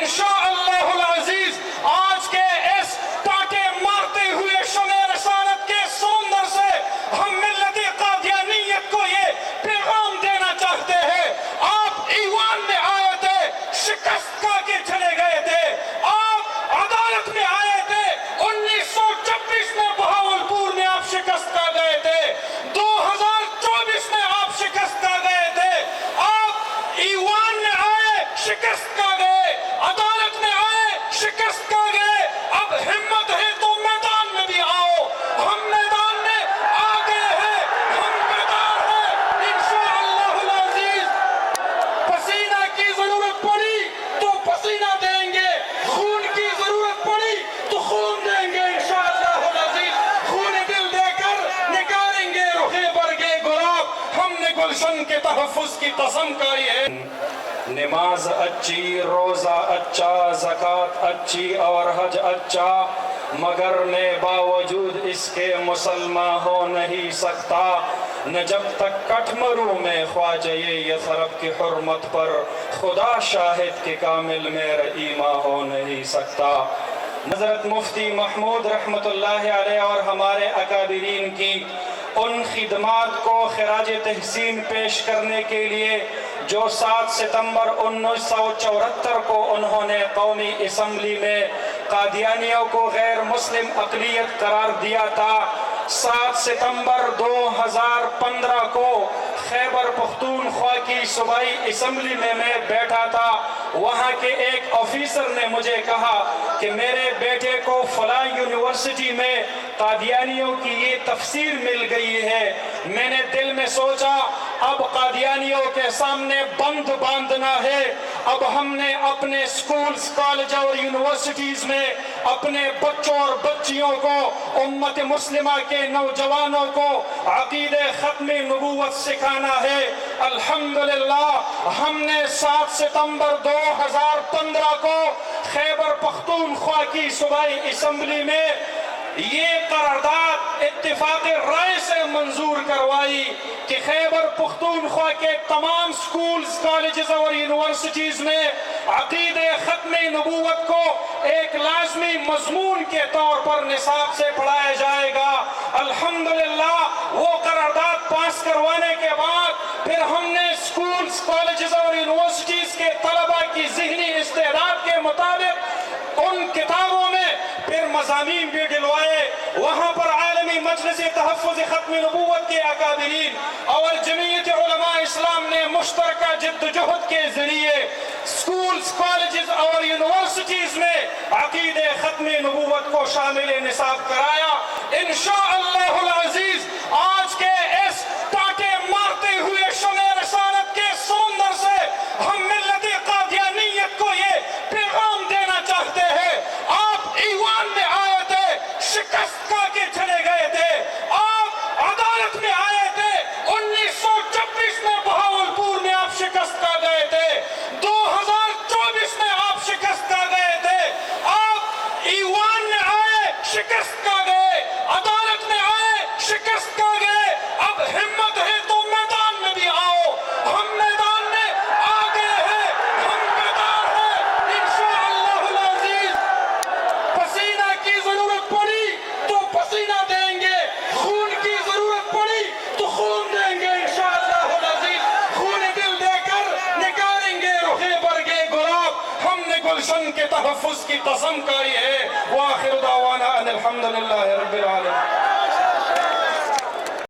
انشاءاللہ العزیز آج کے اس ٹانٹے مارتے ہوئے شمع رسالت کے سمندر سے ہم ملت قادیانیت کو یہ پیغام دینا چاہتے ہیں. آپ ایوان میں آئے تھے, شکست کھا کے چلے گئے تھے. آپ عدالت میں آئے تھے, 1926 میں بہاولپور میں آپ شکست کھا گئے تھے. 2024 میں آپ شکست کھا گئے تھے. آپ ایوان میں آئے, شکست کھا گئے. عدالت میں آئے, شکست کھا گئے. اب ہمت ہے تو میدان میں بھی آؤ. ہم میدان میں آ گئے ہیں, ہم بیدار ہیں انشاءاللہ العزیز. پسینہ کی ضرورت پڑی تو پسینہ دیں گے, خون کی ضرورت پڑی تو خون دیں گے انشاءاللہ العزیز. خون دل دے کر نکالیں گے رخ برگے گلاب. ہم نے گلشن کے تحفظ کی قسم کھائی ہے. نماز اچھی, روزہ اچھا, زکوٰۃ اچھی اور حج اچھا, مگر میں باوجود اس کے مسلمان ہو نہیں سکتا. نہ جب تک کٹ مروں میں خواجہ یثرب کی حرمت پر, خدا شاہد کے کامل میرا ایمان ہو نہیں سکتا. حضرت مفتی محمود رحمت اللہ علیہ اور ہمارے اکابرین کی ان خدمات کو خراج تحسین پیش کرنے کے لیے جو 7 ستمبر 1974 کو انہوں نے قومی اسمبلی میں قادیانیوں کو غیر مسلم اقلیت قرار دیا تھا. 7 ستمبر 2015 کو خیبر پختونخوا کی صوبائی اسمبلی میں بیٹھا تھا. وہاں کے ایک آفیسر نے مجھے کہا کہ میرے بیٹے کو فلاں یونیورسٹی میں قادیانیوں کی یہ تفسیر مل گئی ہے. میں نے دل میں سوچا اب قادیانیوں کے سامنے بند باندھنا ہے. اب ہم نے اپنے سکولز, کالج اور یونیورسٹیز میں اپنے بچوں اور بچیوں کو, امت مسلمہ کے نوجوانوں کو عقیدہ ختم نبوت سکھانا ہے. الحمدللہ ہم نے 7 ستمبر 2015 کو خیبر پختونخوا کی صوبائی اسمبلی میں یہ قرارداد اتفاق رائے سے منظور کروائی کہ خیبر پختونخوا کے تمام سکولز, کالجز اور یونیورسٹیز میں عقیدہ ختم نبوت کو ایک لازمی مضمون کے طور پر نصاب سے پڑھایا جائے گا. الحمدللہ وہ قرارداد پاس کروانے کے بعد پھر ہم نے سکولز, کالجز اور یونیورسٹیز کے طلبہ کی ذہنی استعداد کے مطابق ان کتابوں میں پھر مضامین بھی ڈلوائے. وہاں پر عالمی مجلس تحفظ ختم نبوت کے اکابرین اور جمعیت علماء اسلام نے مشترکہ جدوجہد کے ذریعے سکولز, کالجز اور یونیورسٹیز میں عقیدہ ختم نبوت کو شامل نصاب کرایا. انشاءاللہ العزیز آج کے اس ٹانٹے مارتے ہوئے شمع رسالت کے سمندر سے ہم ملت قادیانیت کو یہ پیغام دینا چاہتے ہیں. آپ ایوان میں آئے تھے, شکست کھا کے چلے گئے تھے. آپ عدالت میں آئے تھے, 1926 میں بہاولپور میں آپ شکست کھا گئے تھے. 2024 میں آپ شکست کھا گئے تھے. آپ ایوان میں آئے, شکست کھا گئے. عدالت میں آئے, شکست کھا گئے. اب ہمت ہے تو میدان میں بھی آؤ. ہم میدان میں آ گئے ہیں, ہم بیدار ہیں انشاءاللہ العزیز. پسینہ کی ضرورت پڑی تو پسینہ دیں گے, خون کی ضرورت پڑی تو خون دیں گے انشاءاللہ العزیز. خون دل دے کر نکالیں گے رخ برگے گلاب. ہم نے گلشن کے تحفظ کی قسم کھائی ہے. وآخر دعوانا ان الحمدللہ رب العالمین.